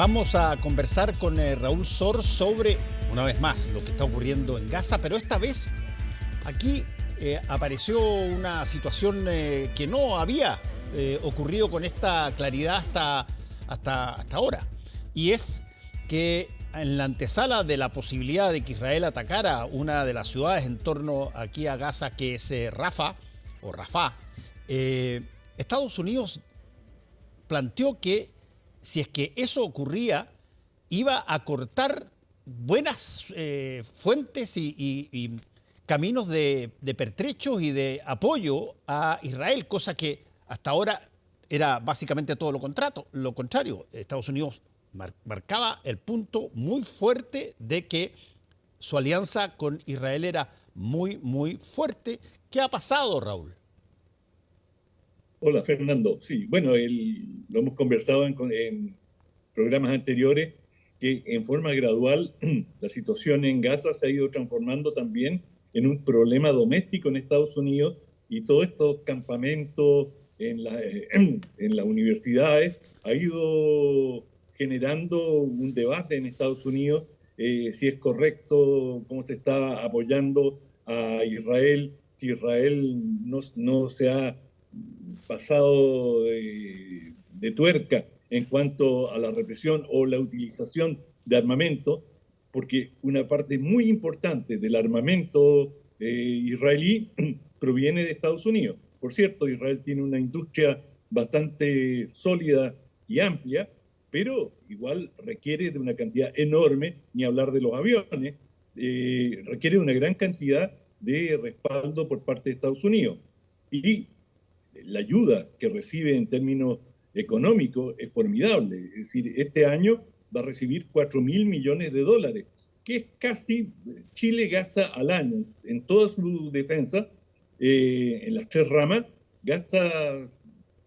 Vamos a conversar con Raúl Sor sobre, una vez más, lo que está ocurriendo en Gaza, pero esta vez aquí apareció una situación que no había ocurrido con esta claridad hasta ahora. Y es que en la antesala de la posibilidad de que Israel atacara una de las ciudades en torno aquí a Gaza, que es Rafah, Estados Unidos planteó que si es que eso ocurría, iba a cortar buenas fuentes y caminos de pertrechos y de apoyo a Israel, cosa que hasta ahora era básicamente todo lo contrario. Estados Unidos marcaba el punto muy fuerte de que su alianza con Israel era muy, muy fuerte. ¿Qué ha pasado, Raúl? Hola, Fernando. Sí, bueno, lo hemos conversado en programas anteriores, que en forma gradual la situación en Gaza se ha ido transformando también en un problema doméstico en Estados Unidos, y todos estos campamentos en las universidades ha ido generando un debate en Estados Unidos, si es correcto cómo se está apoyando a Israel, si Israel no se ha pasado de tuerca en cuanto a la represión o la utilización de armamento, porque una parte muy importante del armamento israelí proviene de Estados Unidos. Por cierto, Israel tiene una industria bastante sólida y amplia, pero igual requiere de una cantidad enorme, ni hablar de los aviones, requiere de una gran cantidad de respaldo por parte de Estados Unidos. Y la ayuda que recibe en términos económicos es formidable. Es decir, este año va a recibir 4.000 millones de dólares, que es casi Chile gasta al año en toda su defensa, en las tres ramas, gasta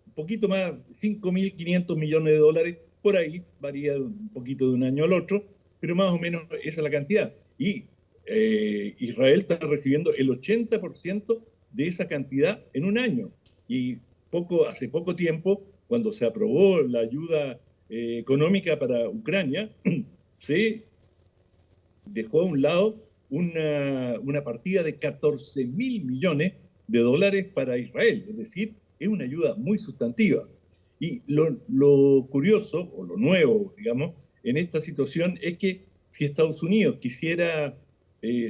un poquito más, 5.500 millones de dólares, por ahí, varía un poquito de un año al otro, pero más o menos esa es la cantidad. Y Israel está recibiendo el 80% de esa cantidad en un año. Y hace poco tiempo, cuando se aprobó la ayuda económica para Ucrania, se dejó a un lado una partida de 14.000 millones de dólares para Israel. Es decir, es una ayuda muy sustantiva. Y lo curioso, o lo nuevo, digamos, en esta situación es que si Estados Unidos quisiera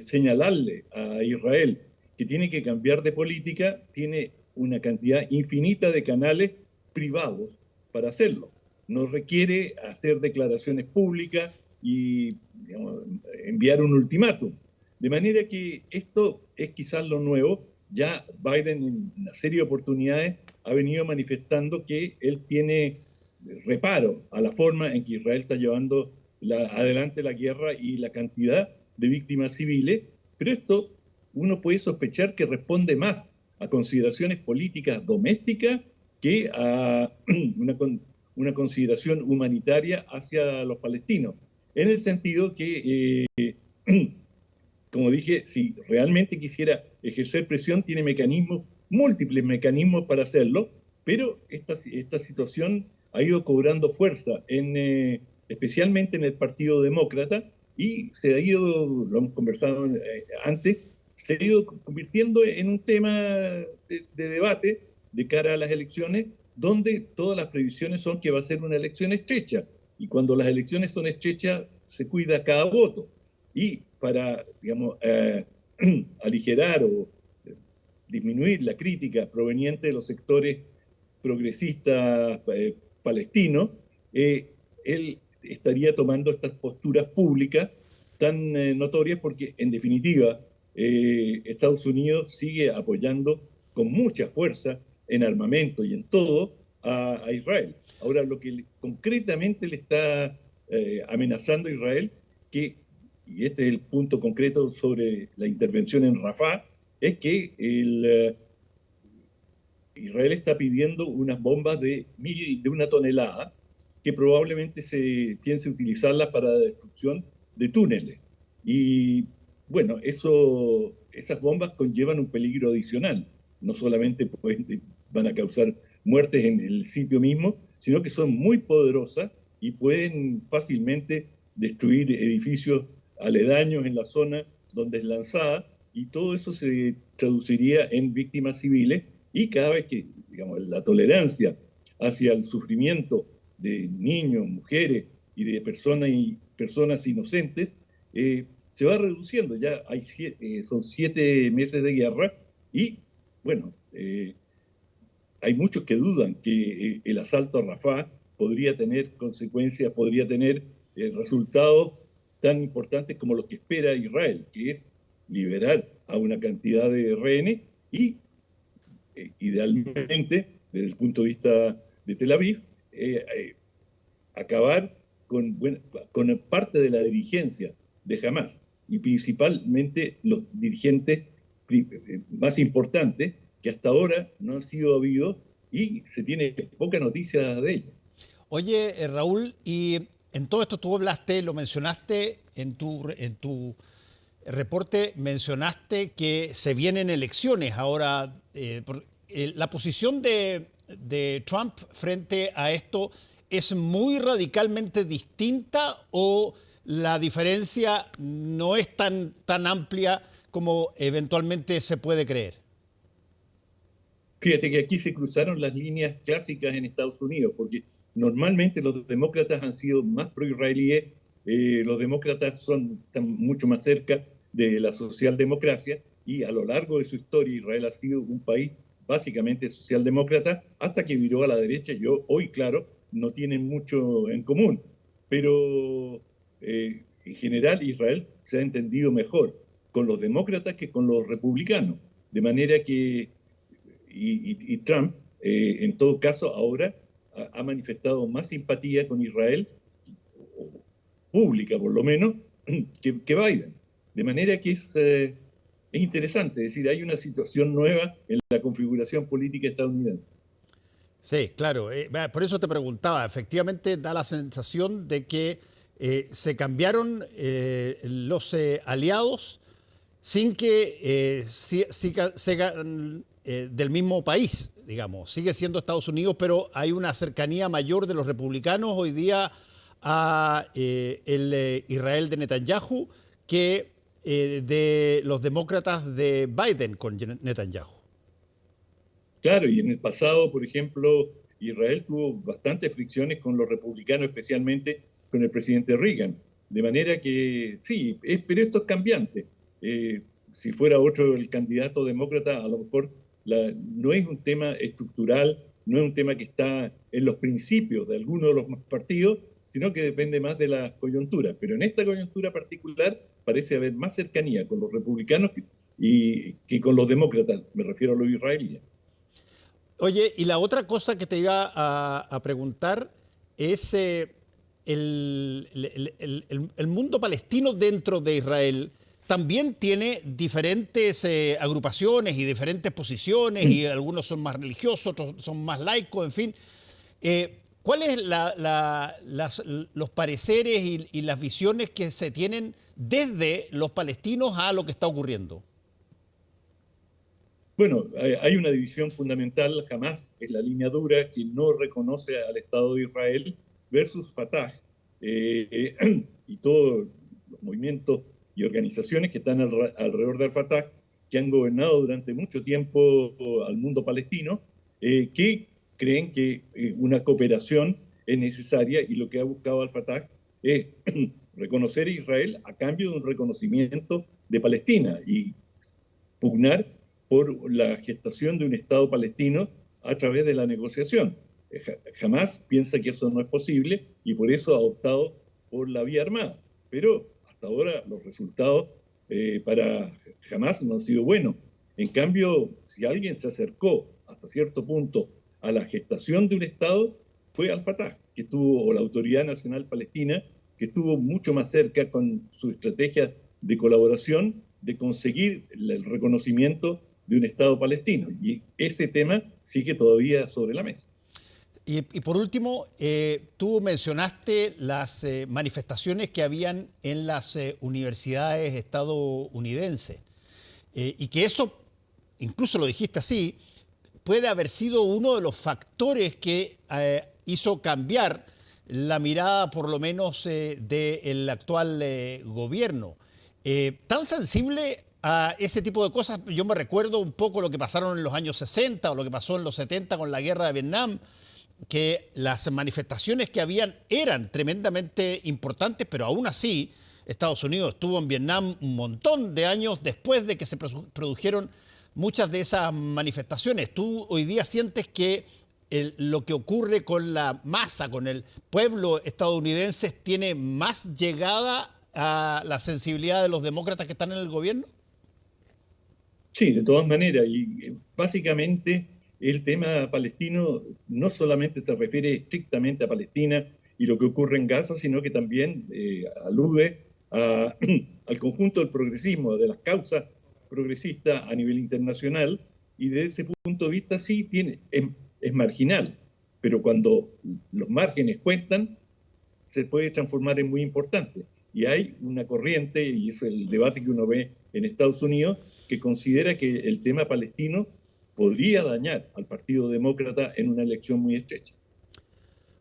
señalarle a Israel que tiene que cambiar de política, tiene una cantidad infinita de canales privados para hacerlo. No requiere hacer declaraciones públicas y, digamos, enviar un ultimátum. De manera que esto es quizás lo nuevo. Ya Biden en una serie de oportunidades ha venido manifestando que él tiene reparo a la forma en que Israel está llevando adelante la guerra y la cantidad de víctimas civiles, pero esto uno puede sospechar que responde más a consideraciones políticas domésticas que a una consideración humanitaria hacia los palestinos, en el sentido que, como dije, si realmente quisiera ejercer presión, tiene múltiples mecanismos para hacerlo, pero esta situación ha ido cobrando fuerza, especialmente en el Partido Demócrata, y se ha ido, lo hemos conversado antes, se ha ido convirtiendo en un tema de debate de cara a las elecciones, donde todas las previsiones son que va a ser una elección estrecha, y cuando las elecciones son estrechas se cuida cada voto. Y para, digamos, aligerar o disminuir la crítica proveniente de los sectores progresistas palestinos, él estaría tomando estas posturas públicas tan notorias porque, en definitiva, Estados Unidos sigue apoyando con mucha fuerza en armamento y en todo a Israel. Ahora, lo que concretamente le está amenazando a Israel, y este es el punto concreto sobre la intervención en Rafah, es que Israel está pidiendo unas bombas de 1 tonelada que probablemente se piense utilizarlas para la destrucción de túneles. Y bueno, esas bombas conllevan un peligro adicional. No solamente van a causar muertes en el sitio mismo, sino que son muy poderosas y pueden fácilmente destruir edificios aledaños en la zona donde es lanzada, y todo eso se traduciría en víctimas civiles, y cada vez que, digamos, la tolerancia hacia el sufrimiento de niños, mujeres y de personas inocentes se va reduciendo. Ya son 7 meses de guerra y, bueno, hay muchos que dudan que el asalto a Rafah podría tener consecuencias, podría tener resultados tan importantes como los que espera Israel, que es liberar a una cantidad de rehenes y, idealmente, desde el punto de vista de Tel Aviv, acabar con parte de la dirigencia de Hamas, y principalmente los dirigentes más importantes, que hasta ahora no han sido habidos y se tiene poca noticia de ellos. Oye, Raúl, y en todo esto tú hablaste, lo mencionaste en tu reporte, mencionaste que se vienen elecciones ahora. La posición de Trump frente a esto es muy radicalmente distinta, o la diferencia no es tan amplia como eventualmente se puede creer. Fíjate que aquí se cruzaron las líneas clásicas en Estados Unidos, porque normalmente los demócratas han sido más pro-israelíes, los demócratas están mucho más cerca de la socialdemocracia, y a lo largo de su historia Israel ha sido un país básicamente socialdemócrata hasta que viró a la derecha. Hoy, claro, no tienen mucho en común, pero en general Israel se ha entendido mejor con los demócratas que con los republicanos, de manera que y Trump, en todo caso, ahora ha manifestado más simpatía con Israel, pública por lo menos, que Biden. De manera que es interesante, es decir, hay una situación nueva en la configuración política estadounidense. Sí, claro. Por eso te preguntaba. Efectivamente, da la sensación de que se cambiaron los aliados sin que sean del mismo país, digamos. Sigue siendo Estados Unidos, pero hay una cercanía mayor de los republicanos hoy día a el Israel de Netanyahu que de los demócratas de Biden con Netanyahu. Claro, y en el pasado, por ejemplo, Israel tuvo bastantes fricciones con los republicanos, especialmente con el presidente Reagan. De manera que sí, pero esto es cambiante. Si fuera otro el candidato demócrata, a lo mejor no es un tema estructural, no es un tema que está en los principios de alguno de los partidos, sino que depende más de la coyuntura. Pero en esta coyuntura particular parece haber más cercanía con los republicanos que con los demócratas, me refiero a los israelíes. Oye, y la otra cosa que te iba a preguntar es el mundo palestino dentro de Israel también tiene diferentes agrupaciones y diferentes posiciones, y algunos son más religiosos, otros son más laicos, en fin. ¿Cuáles los pareceres y las visiones que se tienen desde los palestinos a lo que está ocurriendo? Bueno, hay una división fundamental. Hamas es la línea dura que no reconoce al Estado de Israel, versus Fatah y todos los movimientos y organizaciones que están alrededor del Fatah, que han gobernado durante mucho tiempo al mundo palestino, que creen que una cooperación es necesaria, y lo que ha buscado al Fatah es reconocer a Israel a cambio de un reconocimiento de Palestina, y pugnar por la gestación de un Estado palestino a través de la negociación. Jamás piensa que eso no es posible, y por eso ha optado por la vía armada. Pero hasta ahora los resultados para Hamás no han sido buenos. En cambio, si alguien se acercó hasta cierto punto a la gestación de un Estado, fue al-Fatah, o la Autoridad Nacional Palestina, que estuvo mucho más cerca con su estrategia de colaboración de conseguir el reconocimiento de un Estado palestino. Y ese tema sigue todavía sobre la mesa. Y por último, tú mencionaste las manifestaciones que habían en las universidades estadounidenses, y que eso, incluso lo dijiste así, puede haber sido uno de los factores que hizo cambiar la mirada por lo menos del actual gobierno. ¿Tan sensible a ese tipo de cosas? Yo me recuerdo un poco lo que pasaron en los años 60 o lo que pasó en los 70 con la guerra de Vietnam, que las manifestaciones que habían eran tremendamente importantes, pero aún así Estados Unidos estuvo en Vietnam un montón de años después de que se produjeron muchas de esas manifestaciones. ¿Tú hoy día sientes que lo que ocurre con la masa, con el pueblo estadounidense, tiene más llegada a la sensibilidad de los demócratas que están en el gobierno? Sí, de todas maneras, y básicamente el tema palestino no solamente se refiere estrictamente a Palestina y lo que ocurre en Gaza, sino que también alude al conjunto del progresismo, de las causas progresistas a nivel internacional, y desde ese punto de vista sí es marginal, pero cuando los márgenes cuentan, se puede transformar en muy importante. Y hay una corriente, y es el debate que uno ve en Estados Unidos, que considera que el tema palestino podría dañar al Partido Demócrata en una elección muy estrecha.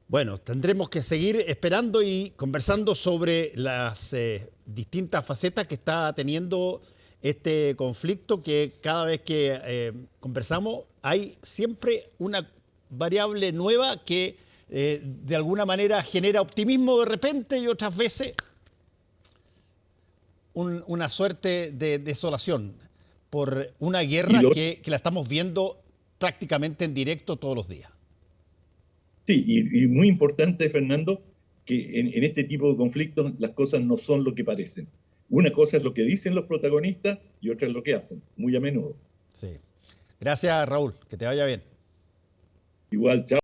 Bueno, tendremos que seguir esperando y conversando sobre las distintas facetas que está teniendo este conflicto, que cada vez que conversamos hay siempre una variable nueva que de alguna manera genera optimismo de repente y otras veces una suerte de desolación por una guerra que la estamos viendo prácticamente en directo todos los días. Sí, y muy importante, Fernando, que en este tipo de conflictos las cosas no son lo que parecen. Una cosa es lo que dicen los protagonistas y otra es lo que hacen, muy a menudo. Sí. Gracias, Raúl. Que te vaya bien. Igual, chao.